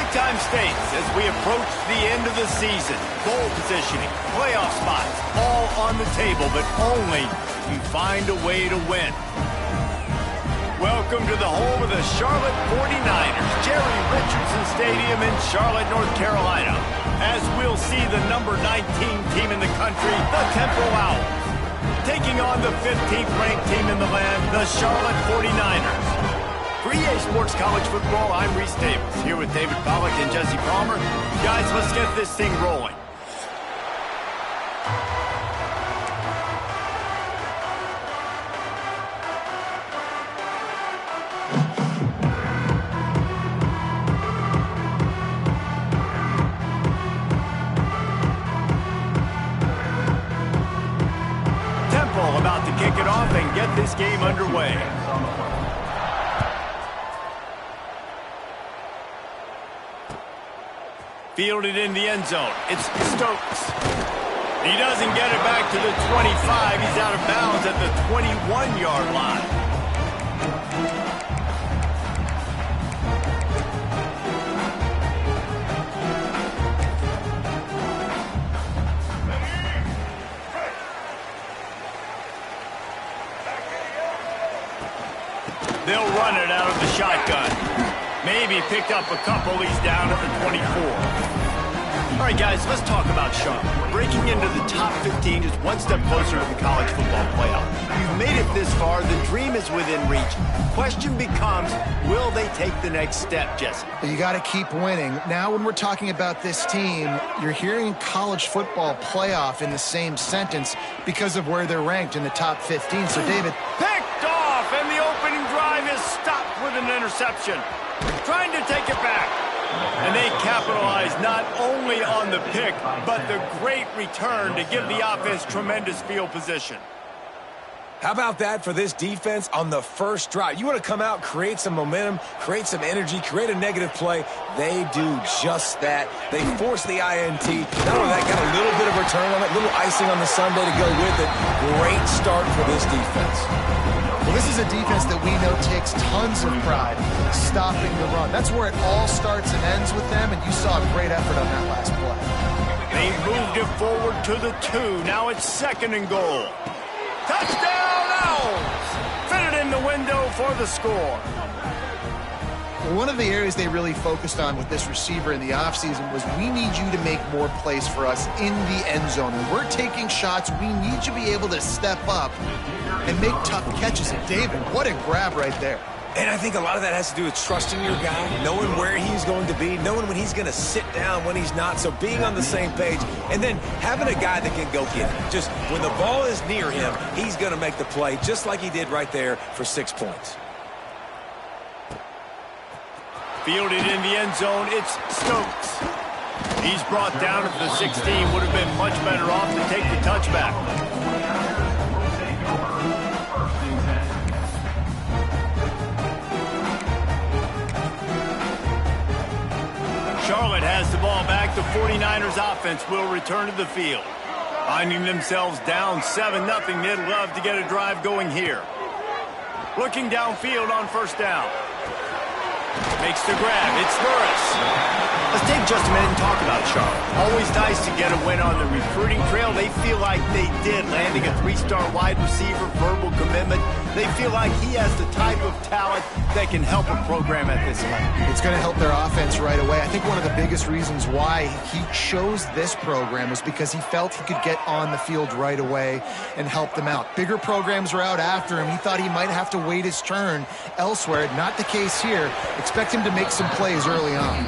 Break time states as we approach the end of the season. Goal positioning, playoff spots, all on the table, but only if you find a way to win. Welcome to the home of the Charlotte 49ers, Jerry Richardson Stadium in Charlotte, North Carolina, as we'll see the number 19 team in the country, the Temple Owls, taking on the 15th ranked team in the land, the Charlotte 49ers. For EA Sports College Football, I'm Reese Davis, here with David Pollack and Jesse Palmer. Guys, let's get this thing rolling. Temple about to kick it off and get this game underway. Fielded in the end zone. It's Stokes. He doesn't get it back to the 25. He's out of bounds at the 21-yard line. They'll run it out of the shotgun. Maybe picked up a couple. He's down at the 24. All right, guys, let's talk about Charlotte. Breaking into the top 15 is one step closer to the college football playoff. You've made it this far. The dream is within reach. Question becomes, will they take the next step, Jesse? You got to keep winning. Now, when we're talking about this team, you're hearing college football playoff in the same sentence because of where they're ranked in the top 15. So, David. Picked off, and the opening drive is stopped with an interception. Trying to take it back. And they capitalize not only on the pick, but the great return to give the offense tremendous field position. How about that for this defense on the first drive? You want to come out, create some momentum, create some energy, create a negative play. They do just that. They force the INT. Not only that, got a little bit of return on it, a little icing on the sundae to go with it. Great start for this defense. Well, this is a defense that we know takes tons of pride stopping the run. That's where it all starts and ends with them, and you saw a great effort on that last play. They moved it forward to the 2. Now it's 2nd and goal. Touchdown, Owls! Fitted in the window for the score. Well, one of the areas they really focused on with this receiver in the offseason was we need you to make more plays for us in the end zone. When we're taking shots, we need you to be able to step up and make tough catches. And David, what a grab right there. And I think a lot of that has to do with trusting your guy, knowing where he's going to be, knowing when he's going to sit down, when he's not. So being on the same page, and then having a guy that can go get it. Just when the ball is near him, he's going to make the play, just like he did right there for 6 points. Fielded in the end zone, it's Stokes. He's brought down at the 16. Would have been much better off to take the touchback. Charlotte has the ball back. The 49ers offense will return to the field. Finding themselves down 7-0, they'd love to get a drive going here. Looking downfield on first down. Makes the grab. It's Burris. Let's take just a minute and talk about Charlotte. Always nice to get a win on the recruiting trail. They feel like they did, landing a 3-star wide receiver, verbal commitment. They feel like he has the type of talent that can help a program at this level. It's going to help their offense right away. I think one of the biggest reasons why he chose this program was because he felt he could get on the field right away and help them out. Bigger programs were out after him. He thought he might have to wait his turn elsewhere. Not the case here. Expect him to make some plays early on.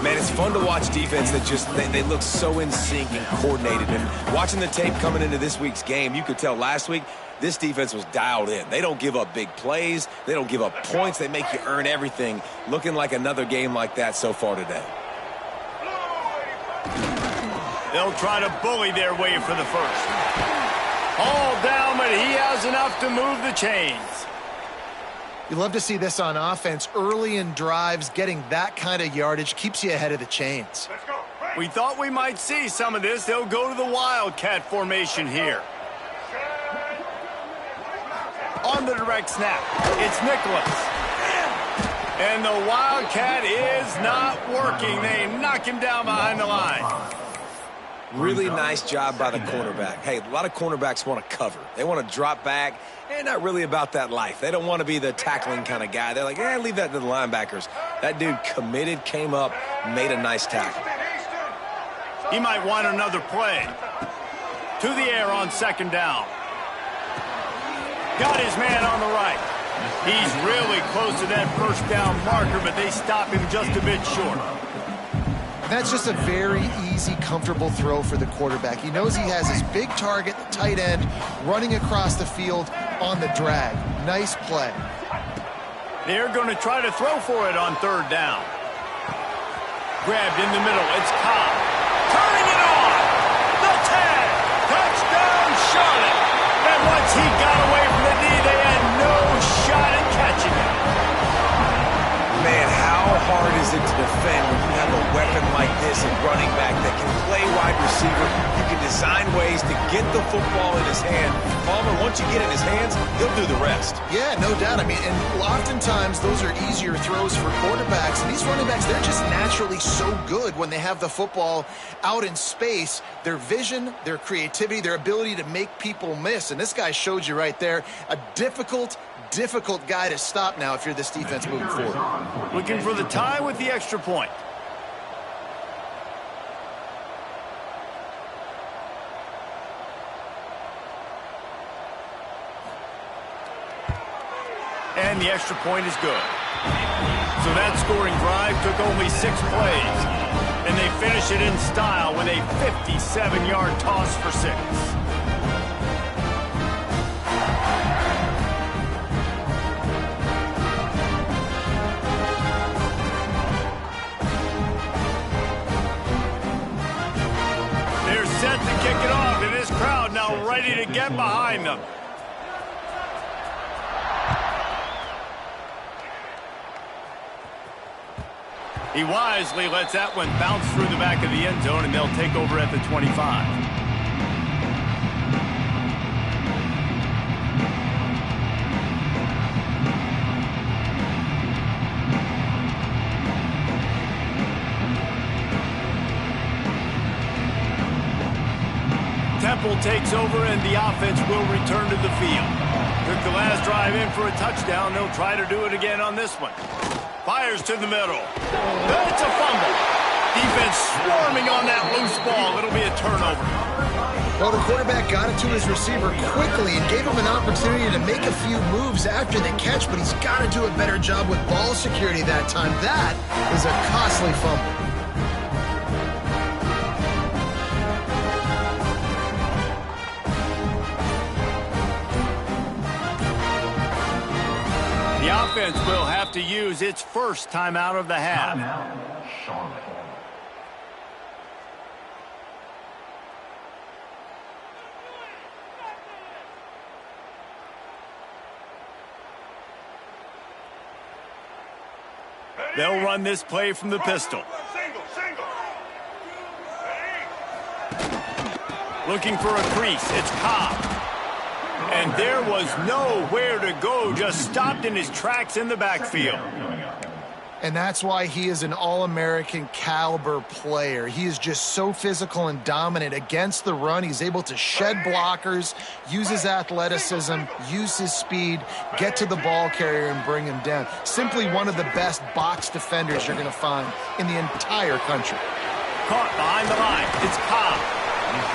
Man, it's fun to watch defense that just, they look so in sync and coordinated. And watching the tape coming into this week's game, you could tell last week, this defense was dialed in. They don't give up big plays. They don't give up points. They make you earn everything. Looking like another game like that so far today. They'll try to bully their way for the first. All down, but he has enough to move the chains. You love to see this on offense. Early in drives, getting that kind of yardage keeps you ahead of the chains. We thought we might see some of this. They'll go to the Wildcat formation here. On the direct snap, it's Nicholas. And the Wildcat is not working. They knock him down behind the line. Really nice job by the cornerback. Hey, a lot of cornerbacks want to cover. They want to drop back. They're not really about that life. They don't want to be the tackling kind of guy. They're like, leave that to the linebackers. That dude committed, came up, made a nice tackle. He might want another play. To the air on second down. Got his man on the right. He's really close to that first down marker, but they stop him just a bit short. That's just a very easy, comfortable throw for the quarterback. He knows he has his big target, the tight end, running across the field on the drag. Nice play. They're going to try to throw for it on third down. Grabbed in the middle. It's Cobb. Turning it on. The tag. Touchdown, Charlotte. And once he got away from the knee, they had no shot at catching him. Man, how hard is it to defend when you have a weapon like this at running back that can play wide receiver? You can design ways to get the football in his hand. Palmer, once you get it in his hands, he'll do the rest. Yeah, no doubt. I mean, and oftentimes those are easier throws for quarterbacks. And these running backs, they're just naturally so good when they have the football out in space. Their vision, their creativity, their ability to make people miss. And this guy showed you right there a difficult guy to stop now if you're this defense moving forward. Looking for the tie with the extra point. And the extra point is good. So that scoring drive took only 6 plays. And they finish it in style with a 57-yard toss for 6. Set to kick it off, and this crowd now ready to get behind them. He wisely lets that one bounce through the back of the end zone, and they'll take over at the 25. Temple takes over, and the offense will return to the field. Took the last drive in for a touchdown. They'll try to do it again on this one. Fires to the middle. That's a fumble. Defense swarming on that loose ball. It'll be a turnover. Well, the quarterback got it to his receiver quickly and gave him an opportunity to make a few moves after the catch, but he's got to do a better job with ball security that time. That is a costly fumble. The offense will have to use its first timeout of the half. They'll run this play from the pistol. Looking for a crease. It's Cobb. And there was nowhere to go, just stopped in his tracks in the backfield. And that's why he is an All-American caliber player. He is just so physical and dominant against the run. He's able to shed blockers, use his athleticism, use his speed, get to the ball carrier and bring him down. Simply one of the best box defenders you're going to find in the entire country. Caught behind the line. It's Cobb.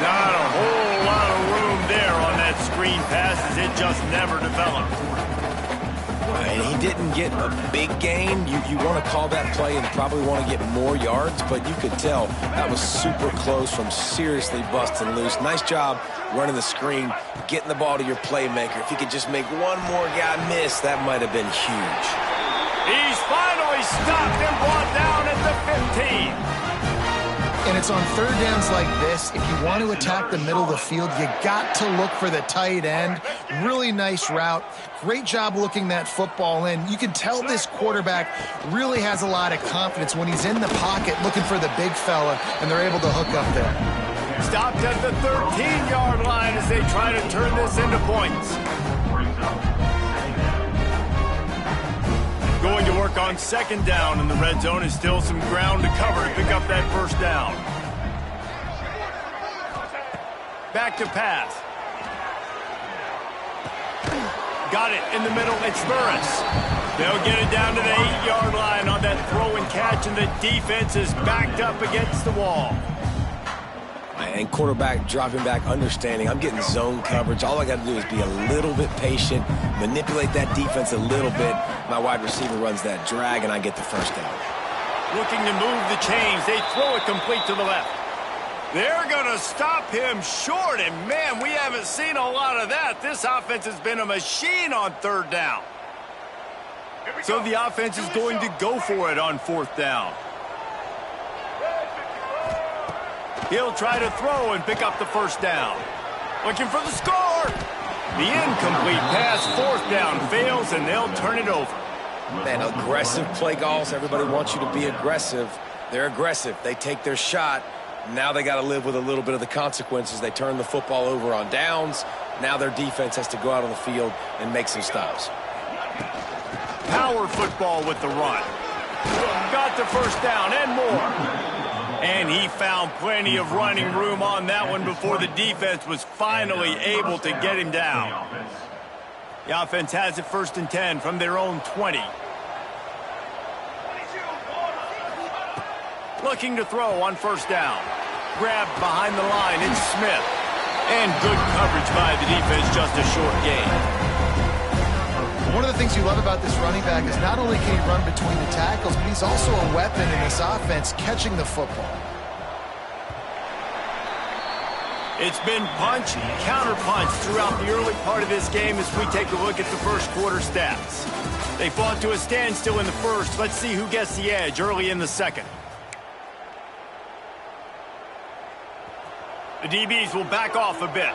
Not a whole lot of room there on that screen pass as it just never developed. And he didn't get a big gain. You want to call that play and probably want to get more yards, but you could tell that was super close from seriously busting loose. Nice job running the screen, getting the ball to your playmaker. If he could just make one more guy miss, that might have been huge. He's finally stopped and brought down at the 15. And it's on third downs like this. If you want to attack the middle of the field, you got to look for the tight end. Really nice route. Great job looking that football in. You can tell this quarterback really has a lot of confidence when he's in the pocket looking for the big fella, and they're able to hook up there. Stopped at the 13-yard line as they try to turn this into points. Going to work on second down in the red zone is still some ground to cover to pick up that first down. Back to pass. Got it in the middle. It's Burris. They'll get it down to the 8-yard line on that throw and catch, and the defense is backed up against the wall. And quarterback dropping back, understanding I'm getting zone coverage. All I got to do is be a little bit patient, manipulate that defense a little bit. My wide receiver runs that drag, and I get the first down. Looking to move the chains. They throw it complete to the left. They're going to stop him short, and man, we haven't seen a lot of that. This offense has been a machine on third down. So the offense is going to go for it on fourth down. He'll try to throw and pick up the first down. Looking for the score. The incomplete pass, fourth down, fails, and they'll turn it over. Man, aggressive play calls. Everybody wants you to be aggressive. They're aggressive. They take their shot. Now they got to live with a little bit of the consequences. They turn the football over on downs. Now their defense has to go out on the field and make some stops. Power football with the run. Got the first down and more. And he found plenty of running room on that one before the defense was finally able to get him down. The offense has it 1st and 10 from their own 20. Looking to throw on first down. Grabbed behind the line, it's Smith. And good coverage by the defense, just a short gain. One of the things you love about this running back is not only can he run between the tackles, but he's also a weapon in this offense, catching the football. It's been punch, counter-punch throughout the early part of this game as we take a look at the first quarter stats. They fought to a standstill in the first. Let's see who gets the edge early in the second. The DBs will back off a bit.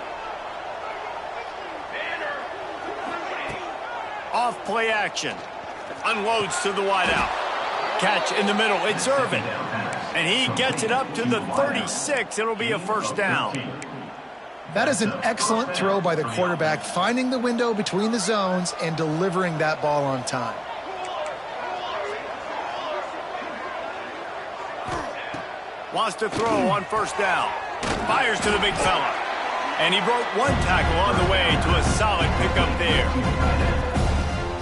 Off play action. Unloads to the wideout. Catch in the middle. It's Irvin. And he gets it up to the 36. It'll be a first down. That is an excellent throw by the quarterback, finding the window between the zones and delivering that ball on time. Wants to throw on first down. Fires to the big fella. And he broke one tackle on the way to a solid pickup there.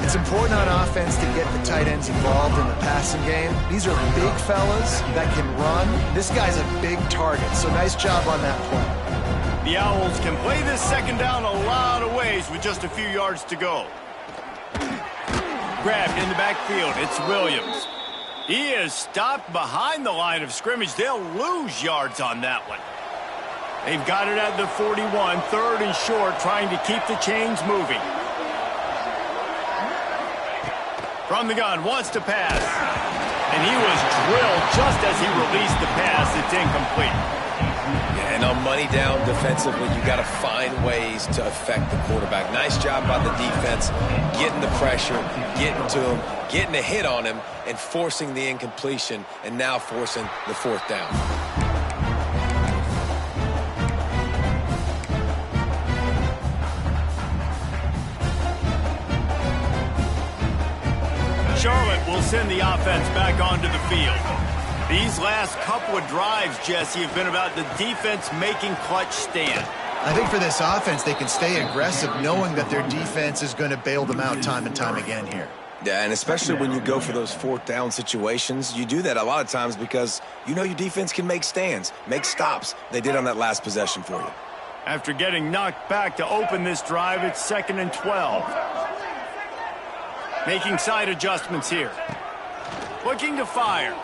It's important on offense to get the tight ends involved in the passing game. These are big fellas that can run. This guy's a big target, so nice job on that play. The Owls can play this second down a lot of ways with just a few yards to go. Grabbed in the backfield, it's Williams. He is stopped behind the line of scrimmage. They'll lose yards on that one. They've got it at the 41, third and short, trying to keep the chains moving. From the gun, wants to pass. And he was drilled just as he released the pass. It's incomplete. Yeah, and on money down defensively, you got to find ways to affect the quarterback. Nice job by the defense, getting the pressure, getting to him, getting a hit on him, and forcing the incompletion, and now forcing the fourth down. Charlotte will send the offense back onto the field. These last couple of drives, Jesse, have been about the defense making clutch stand. I think for this offense, they can stay aggressive knowing that their defense is going to bail them out time and time again here. Yeah, and especially when you go for those fourth down situations, you do that a lot of times because you know your defense can make stands, make stops. They did on that last possession for you. After getting knocked back to open this drive, it's 2nd and 12. Making side adjustments here. Looking to fire.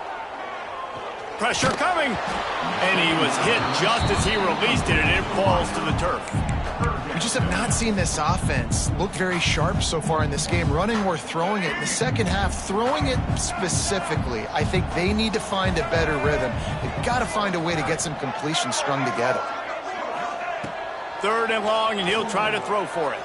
Pressure coming. And he was hit just as he released it, and it falls to the turf. We just have not seen this offense look very sharp so far in this game, running or throwing it. In the second half, throwing it specifically, I think they need to find a better rhythm. They've got to find a way to get some completions strung together. 3rd and long, and he'll try to throw for it.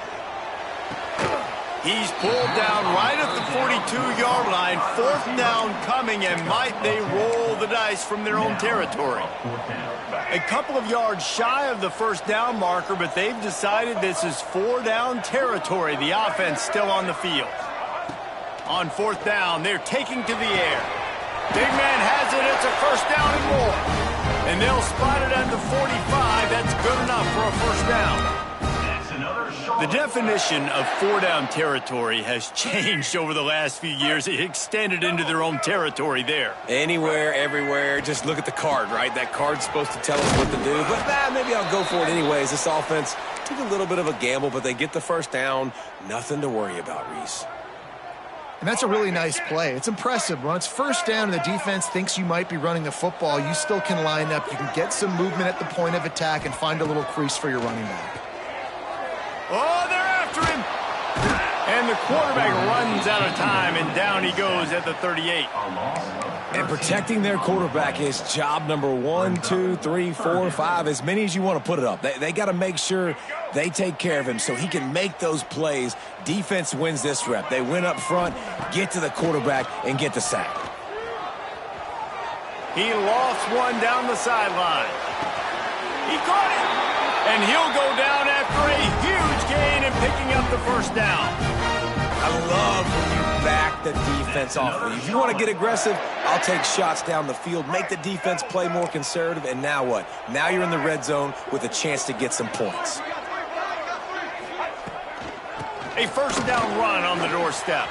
He's pulled down right at the 42-yard line. 4th down coming, and might they roll the dice from their own territory. A couple of yards shy of the first down marker, but they've decided this is 4-down territory. The offense still on the field. On 4th down, they're taking to the air. Big man has it. It's a first down and more. And they'll spot it at the 45. That's good enough for a first down. The definition of 4-down territory has changed over the last few years. It extended into their own territory there. Anywhere, everywhere. Just look at the card, right? That card's supposed to tell us what to do. But maybe I'll go for it anyways. This offense took a little bit of a gamble, but they get the first down. Nothing to worry about, Reese. And that's a really nice play. It's impressive. When it's first down and the defense thinks you might be running the football, you still can line up. You can get some movement at the point of attack and find a little crease for your running back. Oh, they're after him. And the quarterback runs out of time, and down he goes at the 38. And protecting their quarterback is job number 1, 2, 3, 4, 5, as many as you want to put it up. They got to make sure they take care of him so he can make those plays. Defense wins this rep. They win up front, get to the quarterback, and get the sack. He lost one down the sideline. He caught it. And he'll go down after a huge gain and picking up the first down. I love when you back the defense off of you. If you want to get aggressive, I'll take shots down the field, make the defense play more conservative, and now what? Now you're in the red zone with a chance to get some points. A first down run on the doorstep.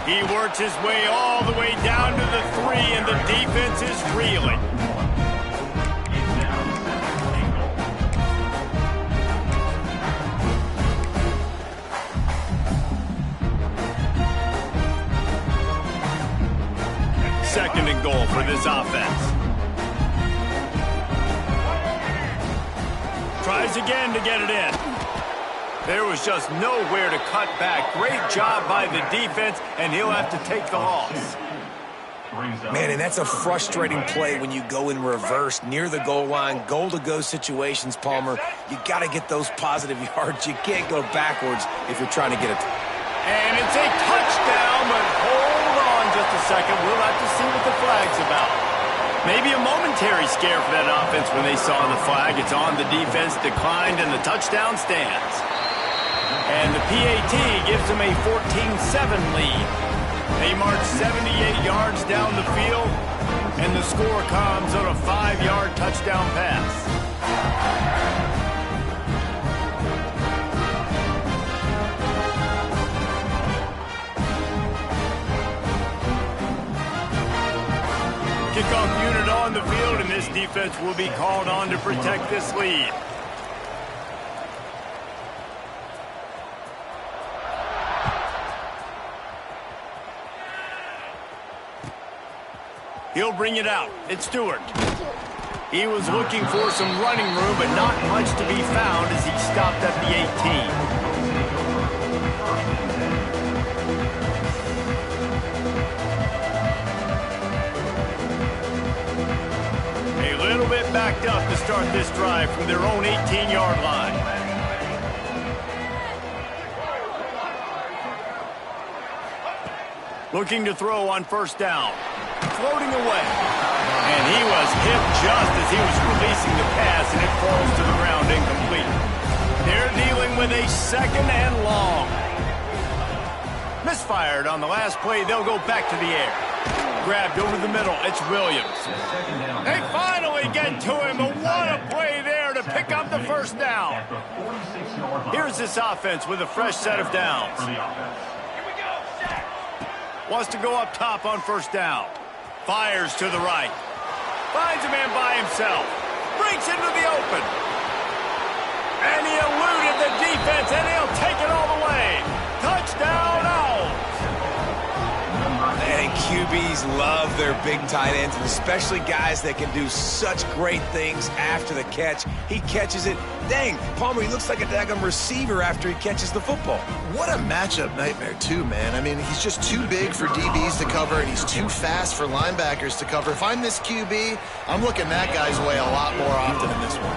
He works his way all the way down to the 3, and the defense is reeling. Second and goal for this offense. Tries again to get it in. There was just nowhere to cut back. Great job by the defense, and he'll have to take the loss. Man, and that's a frustrating play when you go in reverse near the goal line, goal-to-go situations, Palmer. You got to get those positive yards. You can't go backwards if you're trying to get it. And it's a touchdown, but hold on just a second. We'll have to see what the flag's about. Maybe a momentary scare for that offense when they saw the flag. It's on, the defense declined, and the touchdown stands. And the PAT gives them a 14-7 lead. They march 78 yards down the field, and the score comes on a 5-yard touchdown pass. Kickoff unit on the field, and this defense will be called on to protect this lead. He'll bring it out. It's Stewart. He was looking for some running room, but not much to be found as he stopped at the 18. Backed up to start this drive from their own 18-yard line. Looking to throw on first down. Floating away. And he was hit just as he was releasing the pass, and it falls to the ground incomplete. They're dealing with a second and long. Misfired on the last play. They'll go back to the air. Grabbed over the middle. It's Williams. They finally get to him, but what a play there to pick up the first down. Here's this offense with a fresh set of downs. Wants to go up top on first down. Fires to the right. Finds a man by himself. Breaks into the open. And he eluded the defense, and he'll take it all the way. Touchdown, Owls. And QBs love their big tight ends, and especially guys that can do such great things after the catch. He catches it. Dang, Palmer, he looks like a daggum receiver after he catches the football. What a matchup nightmare, too, man. I mean, he's just too big for DBs to cover, and he's too fast for linebackers to cover. If I'm this QB, I'm looking that guy's way a lot more often in this one.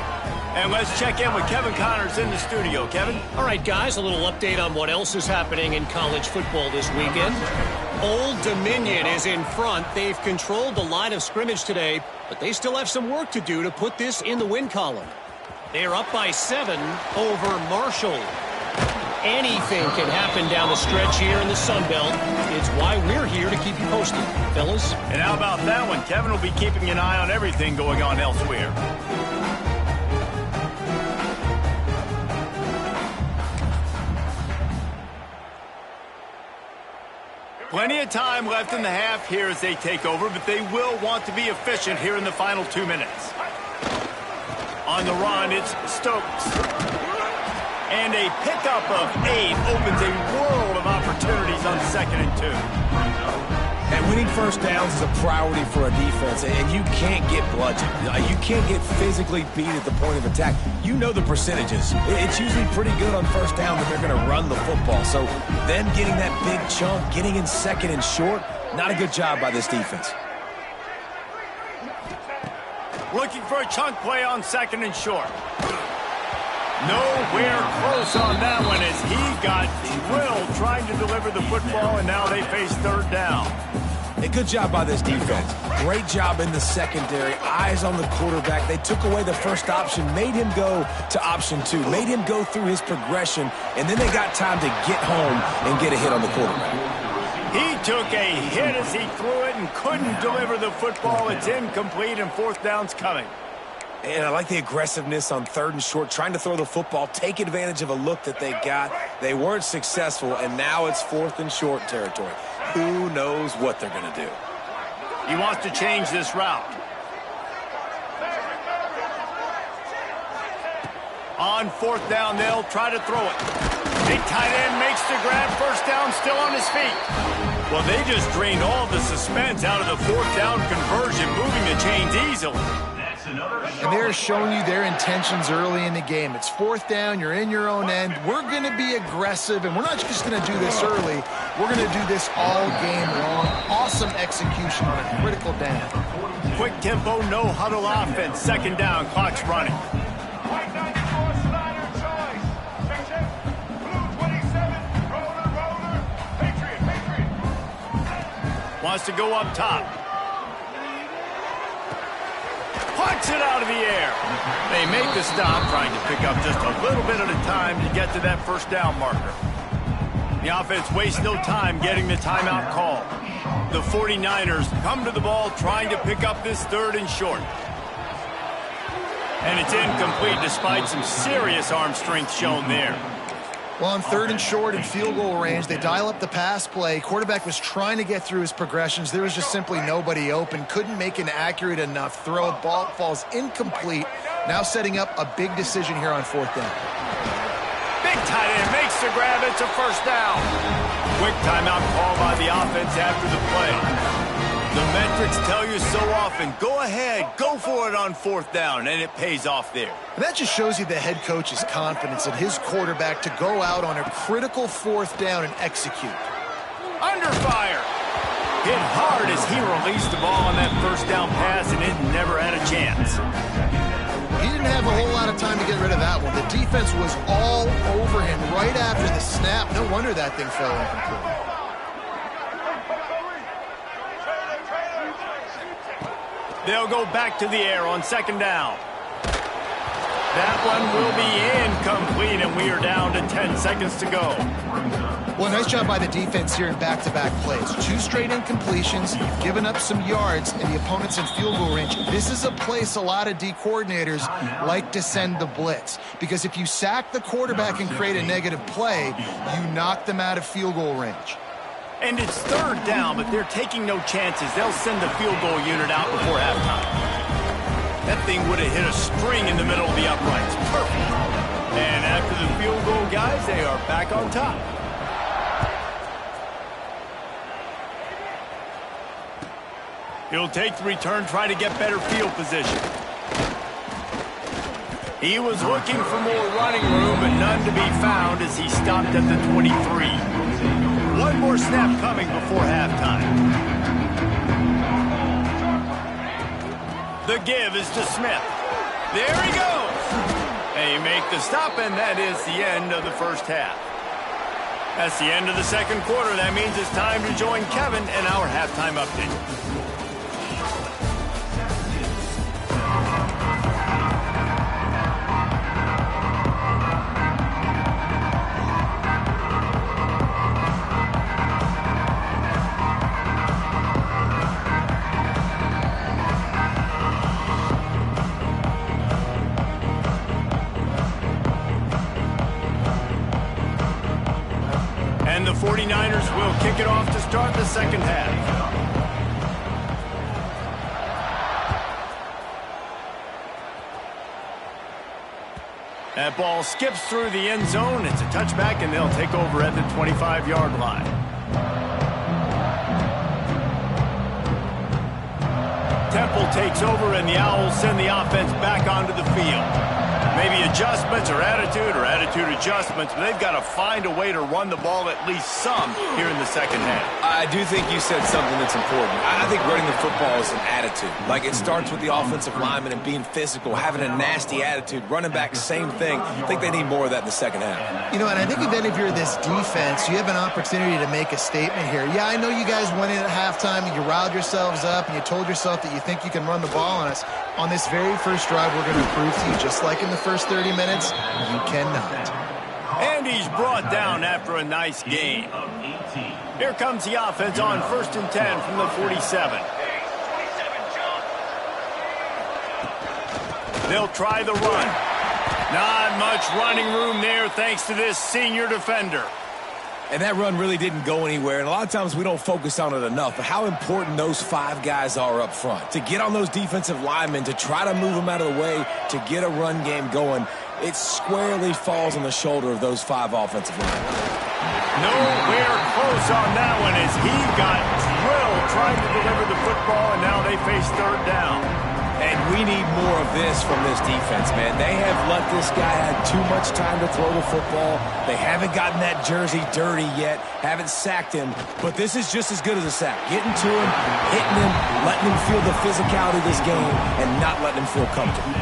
And let's check in with Kevin Connors in the studio. Kevin? All right, guys, a little update on what else is happening in college football this weekend. Old Dominion is in front. They've controlled the line of scrimmage today, but they still have some work to do to put this in the win column. They are up by 7 over Marshall. Anything can happen down the stretch here in the Sun Belt. It's why we're here to keep you posted, fellas. And how about that one? Kevin will be keeping an eye on everything going on elsewhere. Plenty of time left in the half here as they take over, but they will want to be efficient here in the final 2 minutes. On the run, it's Stokes. And a pickup of 8 opens a world of opportunities on 2nd and 2. And winning first downs is a priority for a defense, and you can't get bludgeoned. You can't get physically beat at the point of attack. You know the percentages. It's usually pretty good on first down that they're going to run the football. So them getting that big chunk, getting in 2nd and short, not a good job by this defense. Looking for a chunk play on 2nd and short. Nowhere close on that one as he got drilled trying to deliver the football, and now they face 3rd down. A good job by this defense. Great job in the secondary. Eyes on the quarterback. They took away the first option, made him go to option 2, made him go through his progression, and then they got time to get home and get a hit on the quarterback. He took a hit as he threw it and couldn't deliver the football. It's incomplete, and 4th down's coming. And I like the aggressiveness on 3rd and short, trying to throw the football, take advantage of a look that they got. They weren't successful, and now it's 4th and short territory. Who knows what they're going to do? He wants to change this route. On 4th down, they'll try to throw it. Big tight end makes the grab. 1st down, still on his feet. Well, they just drained all the suspense out of the 4th down conversion, moving the chains easily. And they're showing you their intentions early in the game. It's 4th down, you're in your own end. We're going to be aggressive, and we're not just going to do this early. We're going to do this all game long. Awesome execution on a critical down. Quick tempo, no huddle offense. 2nd down, clock's running. Wants to go up top. Punts it out of the air. They make the stop, trying to pick up just a little bit at a time to get to that 1st down marker. The offense wastes no time getting the timeout call. The 49ers come to the ball trying to pick up this 3rd and short. And it's incomplete despite some serious arm strength shown there. Well, on 3rd and short and field goal range, they dial up the pass play. Quarterback was trying to get through his progressions. There was just simply nobody open. Couldn't make an accurate enough throw. Ball falls incomplete. Now setting up a big decision here on 4th down. Big tight end makes the grab. It's a 1st down. Quick timeout call by the offense after the play. The metrics tell you so often, go ahead, go for it on 4th down, and it pays off there. And that just shows you the head coach's confidence in his quarterback to go out on a critical 4th down and execute. Under fire. Hit hard as he released the ball on that 1st down pass, and it never had a chance. He didn't have a whole lot of time to get rid of that one. The defense was all over him right after the snap. No wonder that thing fell incomplete. They'll go back to the air on 2nd down. That one will be incomplete, and we are down to 10 seconds to go. Well, nice job by the defense here in back-to-back plays. 2 straight incompletions. You've given up some yards, and the opponent's in field goal range. This is a place a lot of D coordinators like to send the blitz, because if you sack the quarterback and create a negative play, you knock them out of field goal range. And it's 3rd down, but they're taking no chances. They'll send the field goal unit out before halftime. That thing would have hit a string in the middle of the uprights. Perfect. And after the field goal, guys, they are back on top. He'll take the return, try to get better field position. He was looking for more running room, but none to be found as he stopped at the 23. One more snap coming before halftime. The give is to Smith. There he goes. They make the stop, and that is the end of the 1st half. That's the end of the 2nd quarter. That means it's time to join Kevin in our halftime update. And the 49ers will kick it off to start the second half. That ball skips through the end zone. It's a touchback, and they'll take over at the 25-yard line. Temple takes over, and the Owls send the offense back onto the field. Maybe adjustments or attitude adjustments, but they've got to find a way to run the ball at least some here in the second half. I do think you said something that's important. I think running the football is an attitude. Like, it starts with the offensive lineman and being physical, having a nasty attitude. Running back, same thing. I think they need more of that in the second half. You know, and I think even if you're this defense, you have an opportunity to make a statement here. Yeah, I know you guys went in at halftime and you riled yourselves up and you told yourself that you think you can run the ball on us. On this very first drive, we're going to prove to you, just like in the first 30 minutes, you cannot. And he's brought down after a nice gain. Here comes the offense on 1st and 10 from the 47. They'll try the run. Not much running room there thanks to this senior defender. And that run really didn't go anywhere. And a lot of times we don't focus on it enough. But how important those 5 guys are up front. To get on those defensive linemen, to try to move them out of the way, to get a run game going, it squarely falls on the shoulder of those 5 offensive linemen. Nowhere close on that one as he got drilled trying to deliver the football, and now they face third down. And we need more of this from this defense, man. They have let this guy have too much time to throw the football. They haven't gotten that jersey dirty yet, haven't sacked him. But this is just as good as a sack. Getting to him, hitting him, letting him feel the physicality of this game, and not letting him feel comfortable.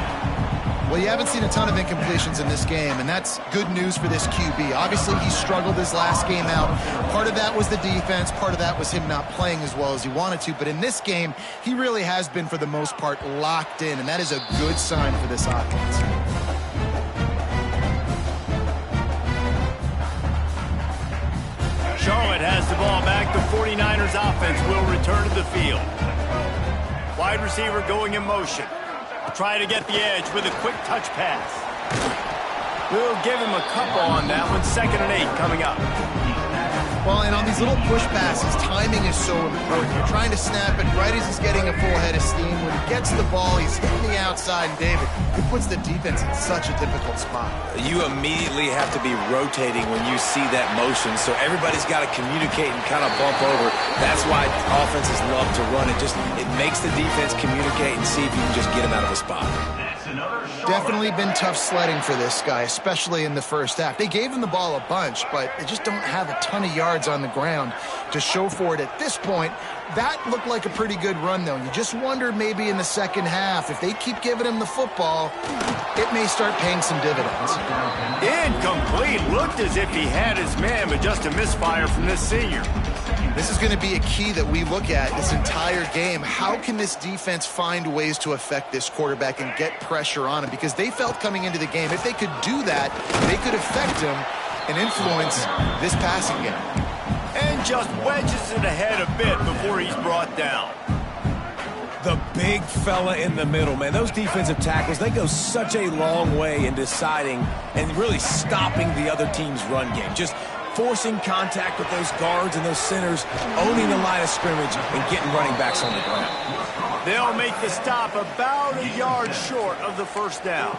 Well, you haven't seen a ton of incompletions in this game, and that's good news for this QB. Obviously, he struggled his last game out. Part of that was the defense. Part of that was him not playing as well as he wanted to. But in this game, he really has been, for the most part, locked in, and that is a good sign for this offense. Charlotte has the ball back. The 49ers offense will return to the field. Wide receiver going in motion. Try to get the edge with a quick touch pass. We'll give him a couple on that one. 2nd and 8 coming up. Well, and on these little push passes, timing is so important. You're trying to snap it right as he's getting a full head of steam. When he gets the ball, he's hitting the outside. And David, it puts the defense in such a difficult spot. You immediately have to be rotating when you see that motion, so everybody's got to communicate and kind of bump over. That's why offenses love to run it. It makes the defense communicate and see if you can just get him out of a spot. Definitely been tough sledding for this guy, especially in the first half. They gave him the ball a bunch, but they just don't have a ton of yards on the ground to show for it at this point. That looked like a pretty good run, though. You just wonder maybe in the second half, if they keep giving him the football, it may start paying some dividends. Incomplete. Looked as if he had his man, but just a misfire from this senior. This is going to be a key that we look at this entire game. How can this defense find ways to affect this quarterback and get pressure on him? Because they felt coming into the game, if they could do that, they could affect him and influence this passing game. And just wedges it ahead a bit before he's brought down. The big fella in the middle, man. Those defensive tackles, they go such a long way in deciding and really stopping the other team's run game. Just forcing contact with those guards and those centers, owning the line of scrimmage, and getting running backs on the ground. They'll make the stop about a yard short of the first down.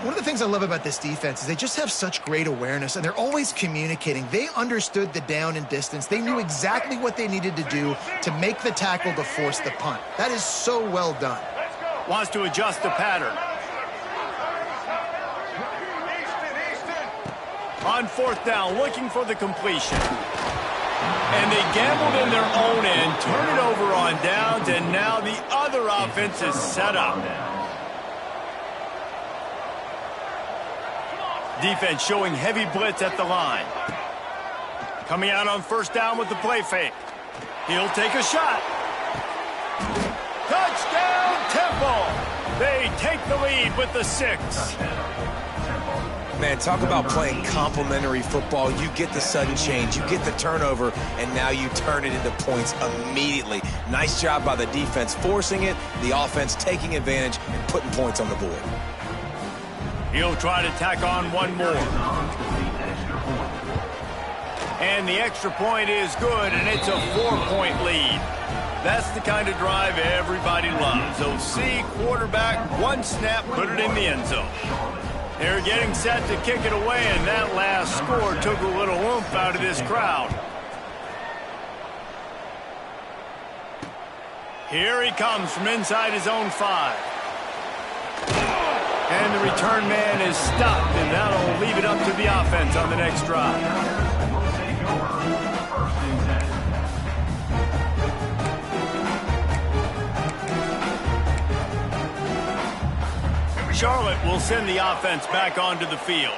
One of the things I love about this defense is they just have such great awareness, and they're always communicating. They understood the down and distance. They knew exactly what they needed to do to make the tackle to force the punt. That is so well done. Wants to adjust the pattern. On 4th down, looking for the completion. And they gambled in their own end, turn it over on downs, and now the other offense is set up. Defense showing heavy blitz at the line. Coming out on 1st down with the play fake. He'll take a shot. Touchdown, Temple! They take the lead with the 6. Man, talk about playing complementary football. You get the sudden change, you get the turnover, and now you turn it into points immediately. Nice job by the defense forcing it, the offense taking advantage and putting points on the board. He'll try to tack on one more. And the extra point is good, and it's a 4-point lead. That's the kind of drive everybody loves. OC, quarterback, one snap, put it in the end zone. They're getting set to kick it away, and that last score took a little oomph out of this crowd. Here he comes from inside his own 5. And the return man is stopped, and that'll leave it up to the offense on the next drive. Charlotte will send the offense back onto the field.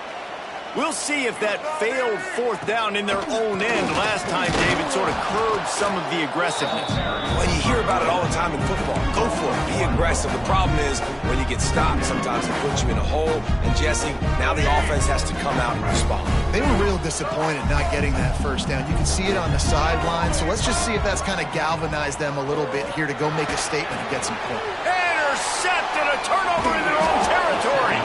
We'll see if that failed 4th down in their own end last time, David, sort of curbed some of the aggressiveness. Well, you hear about it all the time in football. Go for it. Be aggressive. The problem is when you get stopped, sometimes it puts you in a hole. And, Jesse, now the offense has to come out and respond. They were real disappointed not getting that 1st down. You can see it on the sideline. So let's just see if that's kind of galvanized them a little bit here to go make a statement and get some points. Intercepted, a turnover in their own territory.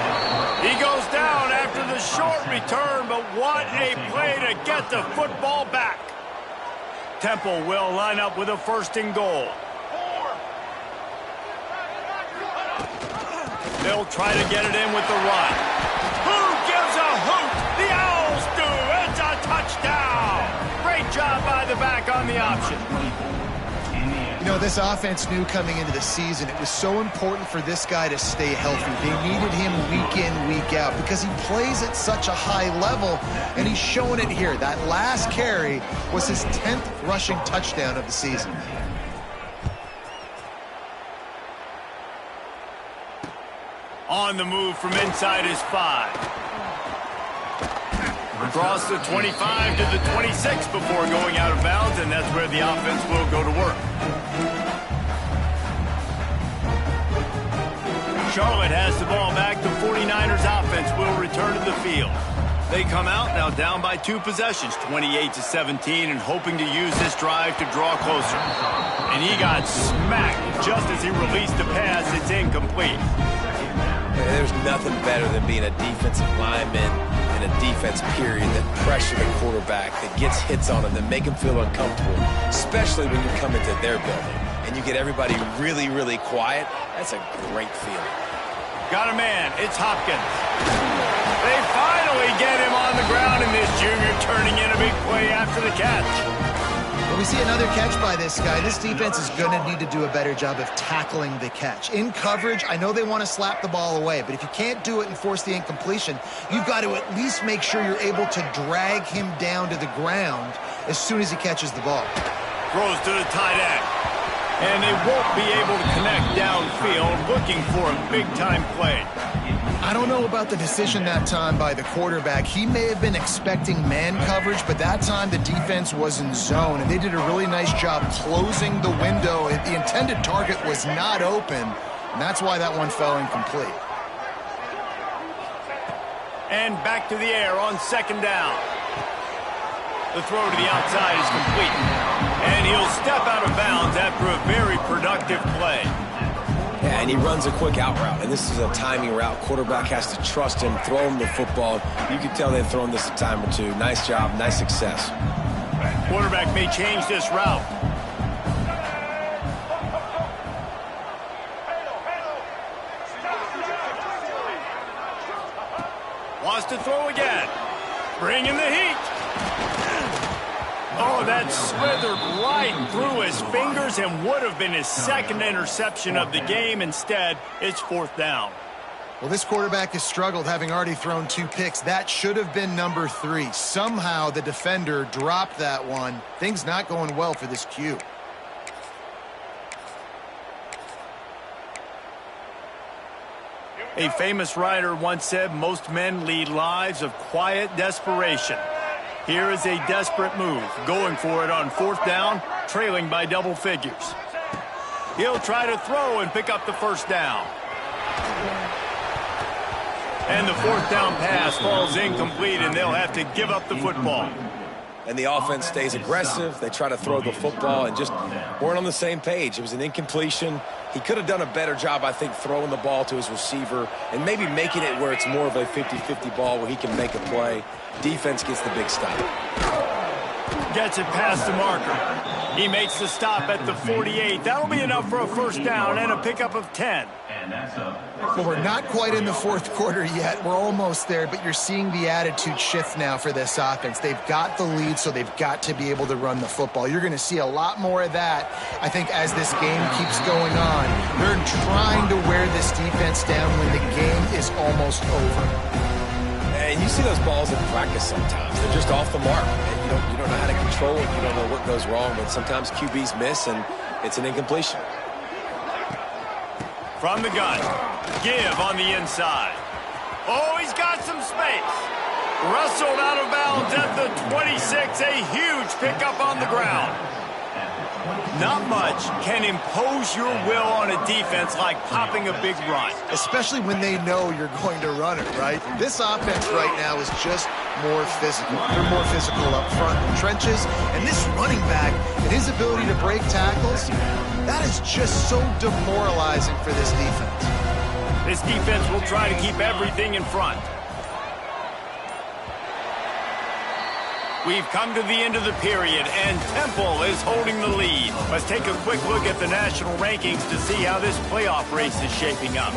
He goes down after the short return, but what a play to get the football back. Temple will line up with a 1st and goal. They'll try to get it in with the run. Who gives a hoot? The Owls do. It's a touchdown. Great job by the back on the option. You know, this offense knew coming into the season it was so important for this guy to stay healthy. They needed him week in, week out because he plays at such a high level, and he's showing it here. That last carry was his 10th rushing touchdown of the season. On the move from inside his 5. Across the 25 to the 26 before going out of bounds, and that's where the offense will go to work. Charlotte has the ball back. The 49ers offense will return to the field. They come out now down by 2 possessions, 28-17, and hoping to use this drive to draw closer. And he got smacked just as he released the pass. It's incomplete. There's nothing better than being a defensive lineman in a defense period that pressure the quarterback, that gets hits on him, that make him feel uncomfortable, especially when you come into their building and you get everybody really, really quiet. That's a great feeling. Got a man. It's Hopkins. They finally get him on the ground, and this junior turning in a big play after the catch. When we see another catch by this guy, this defense is going to need to do a better job of tackling the catch. In coverage, I know they want to slap the ball away, but if you can't do it and force the incompletion, you've got to at least make sure you're able to drag him down to the ground as soon as he catches the ball. Throws to the tight end. And they won't be able to connect downfield, looking for a big-time play. I don't know about the decision that time by the quarterback. He may have been expecting man coverage, but that time the defense was in zone, and they did a really nice job closing the window. The intended target was not open, and that's why that one fell incomplete. And back to the air on 2nd down. The throw to the outside is complete. And he'll step out of bounds after a very productive play. Yeah, and he runs a quick out route, and this is a timing route. Quarterback has to trust him, throw him the football. You can tell they've thrown this a time or 2. Nice job, nice success. Quarterback may change this route. Wants to throw again. Bringing the heat. Oh, that slithered right through his fingers and would have been his 2nd interception of the game. Instead, it's 4th down. Well, this quarterback has struggled, having already thrown 2 picks. That should have been number 3. Somehow the defender dropped that one. Things not going well for this Q. A famous writer once said, most men lead lives of quiet desperation. Here is a desperate move, going for it on 4th down, trailing by double figures. He'll try to throw and pick up the 1st down. And the 4th down pass falls incomplete, and they'll have to give up the football. And the offense stays aggressive. They try to throw the football and just weren't on the same page. It was an incompletion. He could have done a better job, I think, throwing the ball to his receiver and maybe making it where it's more of a 50-50 ball where he can make a play. Defense gets the big stop. Gets it past the marker. He makes the stop at the 48. That'll be enough for a first down and a pickup of 10. Well, we're not quite in the fourth quarter yet. We're almost there, but you're seeing the attitude shift now for this offense. They've got the lead, so they've got to be able to run the football. You're going to see a lot more of that, I think, as this game keeps going on. They're trying to wear this defense down when the game is almost over. And you see those balls in practice sometimes. They're just off the mark. You don't know how to control it. You don't know what goes wrong, but sometimes QBs miss, and it's an incompletion. From the gun. Give on the inside. Oh, he's got some space. Wrestled out of bounds at the 26. A huge pickup on the ground. Not much can impose your will on a defense like popping a big run. Especially when they know you're going to run it, right? This offense right now is just more physical. They're more physical up front in the trenches. And this running back and his ability to break tackles, that is just so demoralizing for this defense. This defense will try to keep everything in front. We've come to the end of the period, and Temple is holding the lead. Let's take a quick look at the national rankings to see how this playoff race is shaping up.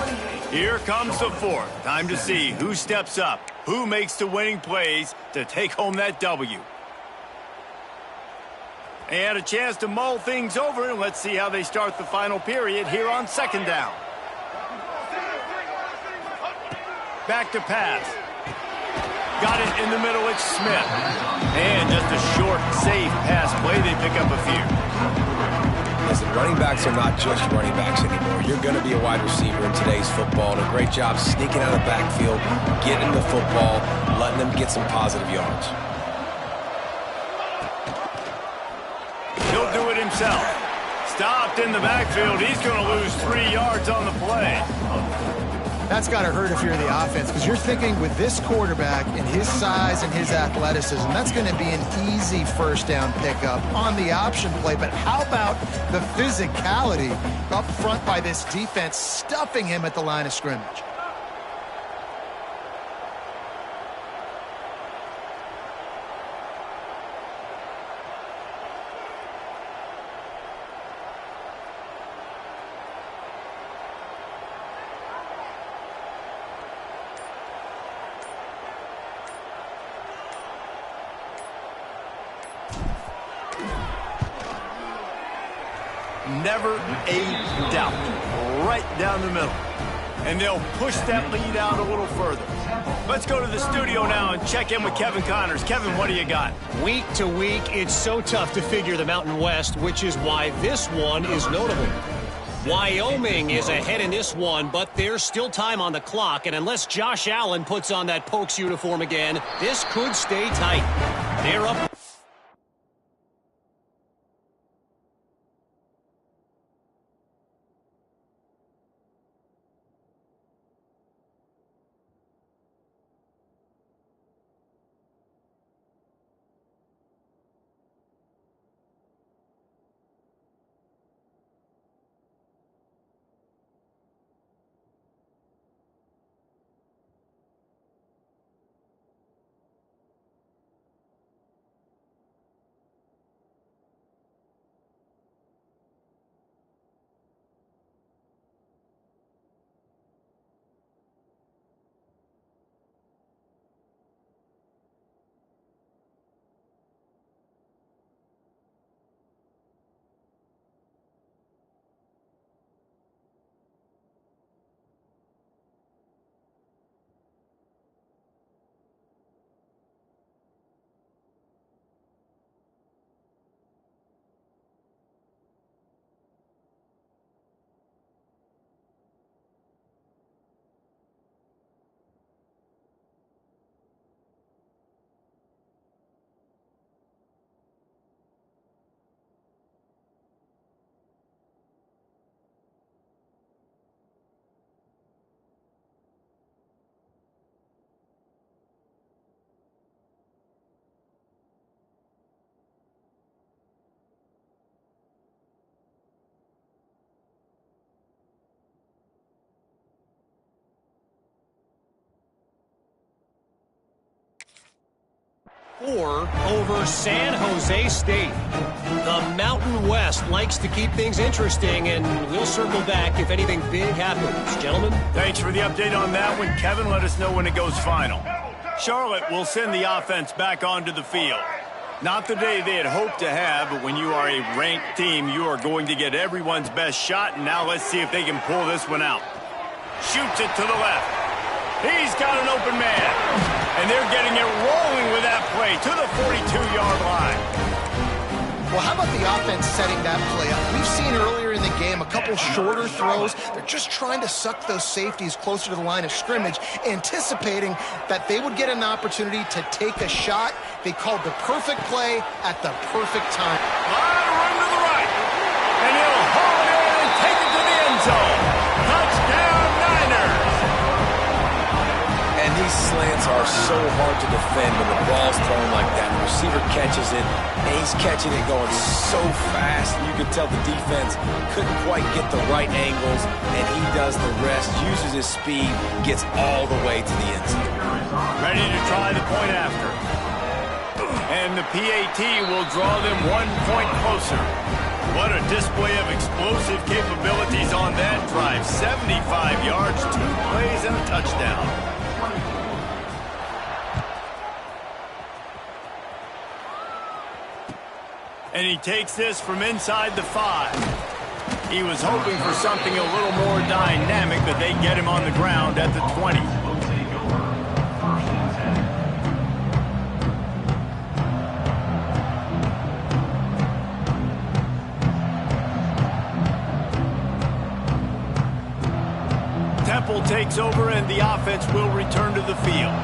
Here comes the fourth. Time to see who steps up, who makes the winning plays to take home that W. And a chance to mull things over, and let's see how they start the final period here on second down. Back to pass. Got it in the middle, it's Smith. And just a short, safe pass play, they pick up a few. Listen, running backs are not just running backs anymore. You're going to be a wide receiver in today's football, and a great job sneaking out of the backfield, getting the football, letting them get some positive yards. He'll do it himself. Stopped in the backfield. He's going to lose 3 yards on the play. That's got to hurt if you're the offense, because you're thinking with this quarterback and his size and his athleticism, that's going to be an easy first down pickup on the option play. But how about the physicality up front by this defense, stuffing him at the line of scrimmage? Never a doubt. Right down the middle. And they'll push that lead out a little further. Let's go to the studio now and check in with Kevin Connors. Kevin, what do you got? Week to week, it's so tough to figure the Mountain West, which is why this one is notable. Wyoming is ahead in this one, but there's still time on the clock, and unless Josh Allen puts on that Pokes uniform again, this could stay tight. They're up. 4 over San Jose State. The Mountain West likes to keep things interesting, and we'll circle back if anything big happens. Gentlemen? Thanks for the update on that one, Kevin. Let us know when it goes final. Charlotte will send the offense back onto the field. Not the day they had hoped to have, but when you are a ranked team, you are going to get everyone's best shot, and now let's see if they can pull this one out. Shoots it to the left. He's got an open man. And they're getting it rolling with that play to the 42-yard line. Well, how about the offense setting that play up? We've seen earlier in the game a couple shorter throws. They're just trying to suck those safeties closer to the line of scrimmage, anticipating that they would get an opportunity to take a shot. They called the perfect play at the perfect time. Line run to the right. And he'll haul it in and take it to the end zone. Touchdown, Niners. And these slants are so hard to defend when the ball's thrown like that. The receiver catches it, and he's catching it going so fast. You can tell the defense couldn't quite get the right angles, and he does the rest, uses his speed, gets all the way to the end zone. Ready to try the point after. And the PAT will draw them 1 point closer. What a display of explosive capabilities on that drive. 75 yards, 2 plays, and a touchdown. And he takes this from inside the 5. He was hoping for something a little more dynamic, but they get him on the ground at the 20. Temple takes over and the offense will return to the field.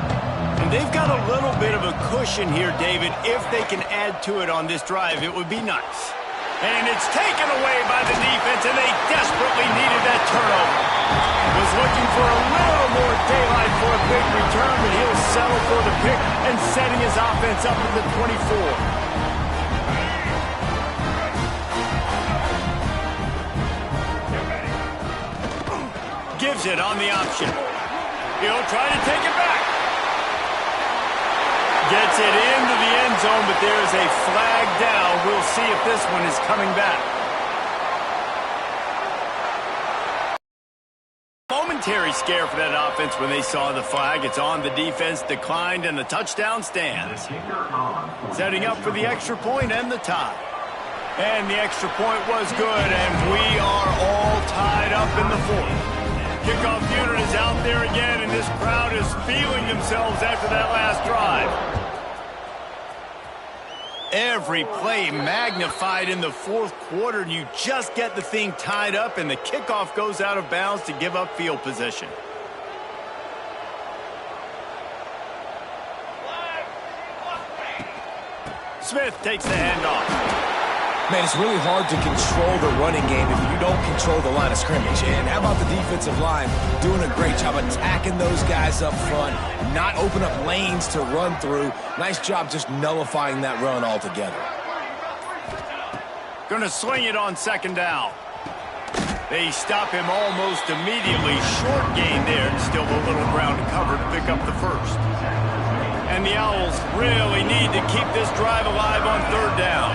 And they've got a little bit of a cushion here, David. If they can add to it on this drive, it would be nice. And it's taken away by the defense, and they desperately needed that turnover. Was looking for a little more daylight for a big return, but he'll settle for the pick and setting his offense up at the 24. Gives it on the option. He'll try to take it back. Gets it into the end zone, but there's a flag down. We'll see if this one is coming back. Momentary scare for that offense when they saw the flag. It's on, the defense declined, and the touchdown stands. Setting up for the extra point and the tie. And the extra point was good, and we are all tied up in the 4th. Kickoff unit is out there again, and this crowd is feeling themselves after that last drive. Every play magnified in the 4th quarter, and you just get the thing tied up, and the kickoff goes out of bounds to give up field position. Smith takes the handoff. Man, it's really hard to control the running game if you don't control the line of scrimmage. And how about the defensive line doing a great job attacking those guys up front, not open up lanes to run through. Nice job just nullifying that run altogether. Gonna swing it on 2nd down. They stop him almost immediately. Short gain there, and still a little ground to cover to pick up the 1st. And the Owls really need to keep this drive alive on 3rd down.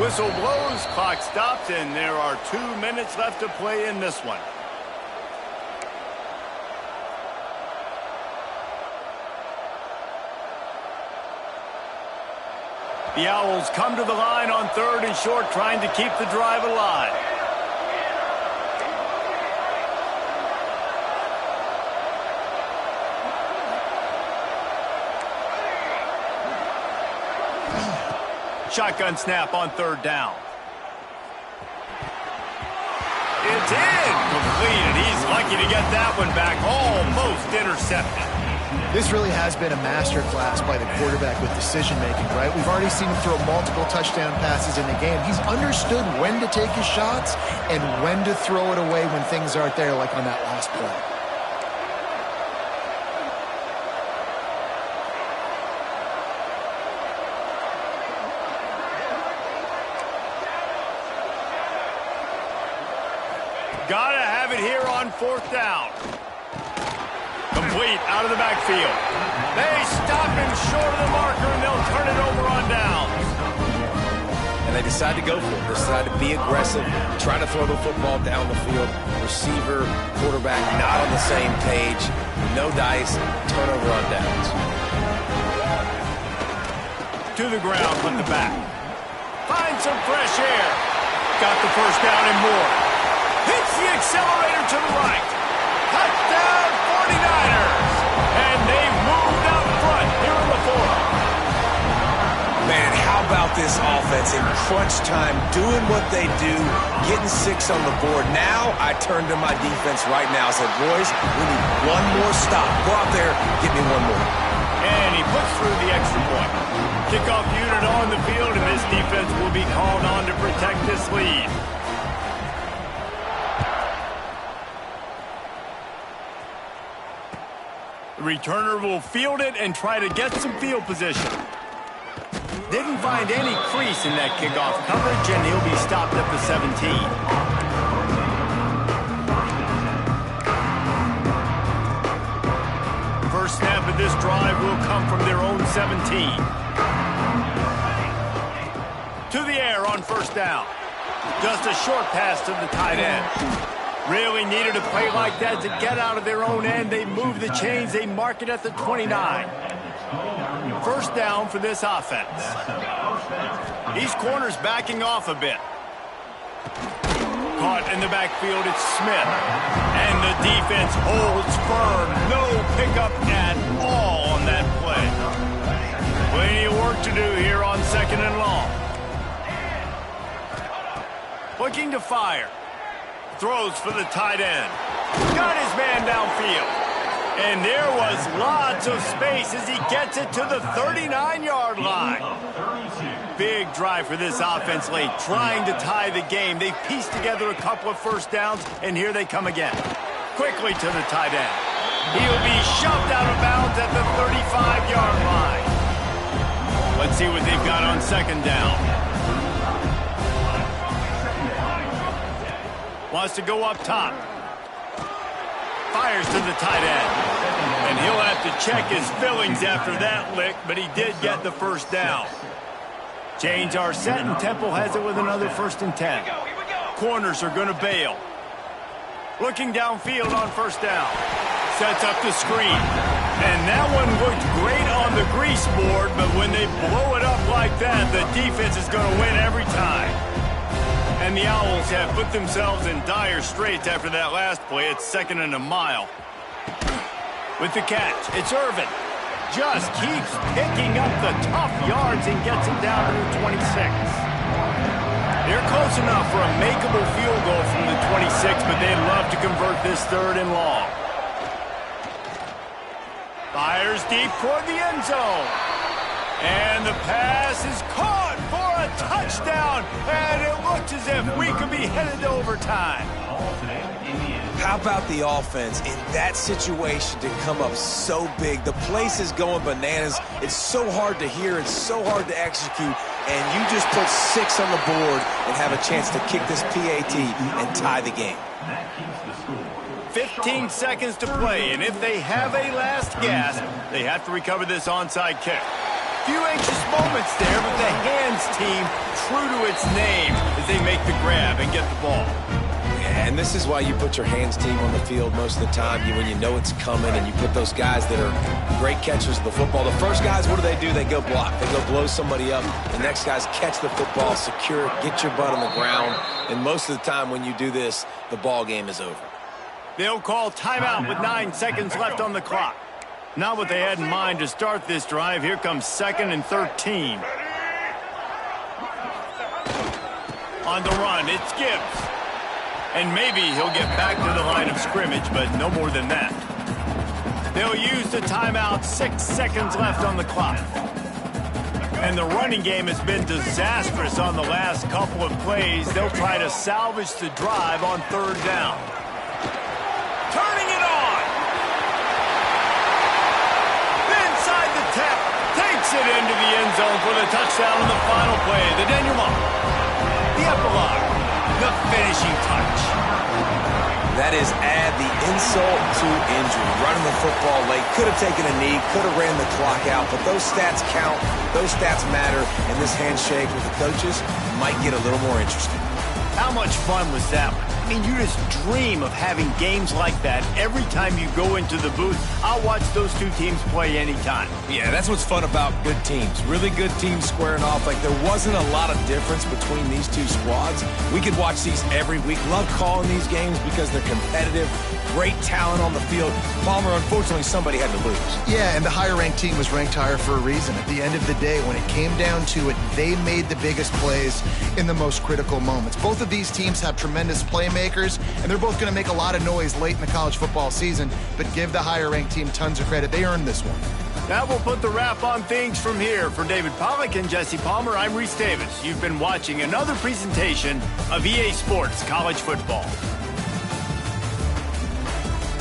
Whistle blows, clock stops, and there are 2 minutes left to play in this one. The Owls come to the line on 3rd and short, trying to keep the drive alive. Shotgun snap on 3rd down. It's in. Complete, and he's lucky to get that one back. Almost intercepted. This really has been a masterclass by the quarterback with decision-making, right? We've already seen him throw multiple touchdown passes in the game. He's understood when to take his shots and when to throw it away when things aren't there, like on that last play. Gotta have it here on 4th down. Complete out of the backfield. They stop him short of the marker, and they'll turn it over on downs. And they decide to go for it. They decide to be aggressive, try to throw the football down the field. Receiver, quarterback, not on the same page. No dice, turnover on downs. To the ground with the back. Find some fresh air. Got the first down and more. Hits the accelerator to the right. Touchdown 49ers. And they've moved out front here in the fourth. Man, how about this offense in crunch time, doing what they do, getting 6 on the board. Now I turn to my defense right now. I said, boys, we need one more stop. Go out there, get me one more. And he puts through the extra point. Kickoff unit on the field, and this defense will be called on to protect this lead. The returner will field it and try to get some field position. Didn't find any crease in that kickoff coverage, and he'll be stopped at the 17. First snap of this drive will come from their own 17. To the air on first down. Just a short pass to the tight end. Really needed a play like that to get out of their own end. They move the chains. They mark it at the 29. First down for this offense. These corners backing off a bit. Caught in the backfield, it's Smith. And the defense holds firm. No pickup at all on that play. Plenty of work to do here on second and long. Looking to fire. Throws for the tight end. Got his man downfield. And there was lots of space as he gets it to the 39-yard line. Big drive for this offense late, trying to tie the game. They've pieced together a couple of first downs, and here they come again. Quickly to the tight end. He'll be shoved out of bounds at the 35-yard line. Let's see what they've got on second down. Wants to go up top. Fires to the tight end. And he'll have to check his fillings after that lick, but he did get the first down. Chains are set, and Temple has it with another 1st and 10. Corners are going to bail. Looking downfield on first down. Sets up the screen. And that one looked great on the grease board, but when they blow it up like that, the defense is going to win every time. And the Owls have put themselves in dire straits after that last play. It's 2nd and a mile. With the catch, it's Irvin. Just keeps picking up the tough yards and gets him down to the 26. They're close enough for a makeable field goal from the 26, but they'd love to convert this 3rd and long. Fires deep toward the end zone. And the pass is caught for a touchdown. And it looks as if we could be headed to overtime. How about the offense in that situation to come up so big? The place is going bananas. It's so hard to hear. It's so hard to execute. And you just put 6 on the board and have a chance to kick this PAT and tie the game. 15 seconds to play. And if they have a last gasp, they have to recover this onside kick. Few anxious moments there, but the hands team true to its name as they make the grab and get the ball. Yeah, and this is why you put your hands team on the field most of the time when you know it's coming, and you put those guys that are great catchers of the football. The first guys, what do? They go block. They go blow somebody up. The next guys catch the football, secure it, get your butt on the ground. And most of the time when you do this, the ball game is over. They'll call timeout with 9 seconds left on the clock. Not what they had in mind to start this drive. Here comes 2nd and 13. On the run, it's Gibbs. And maybe he'll get back to the line of scrimmage, but no more than that. They'll use the timeout, 6 seconds left on the clock. And the running game has been disastrous on the last couple of plays. They'll try to salvage the drive on 3rd down. Turning it on. Inside the tap, takes it into the end zone for the touchdown on the final play. The denouement, the epilogue, the finishing touch. That is add the insult to injury. Running the football late, could have taken a knee, could have ran the clock out, but those stats count, those stats matter, and this handshake with the coaches might get a little more interesting. How much fun was that one? I mean, you just dream of having games like that every time you go into the booth. I'll watch those two teams play anytime. Yeah, that's what's fun about good teams. Really good teams squaring off. Like, there wasn't a lot of difference between these two squads. We could watch these every week. Love calling these games because they're competitive. Great talent on the field. Palmer, unfortunately, somebody had to lose. Yeah, and the higher-ranked team was ranked higher for a reason. At the end of the day, when it came down to it, they made the biggest plays in the most critical moments. Both of these teams have tremendous playmakers, and they're both going to make a lot of noise late in the college football season, but give the higher-ranked team tons of credit. They earned this one. That will put the wrap on things from here. For David Pollack and Jesse Palmer, I'm Reese Davis. You've been watching another presentation of EA Sports College Football.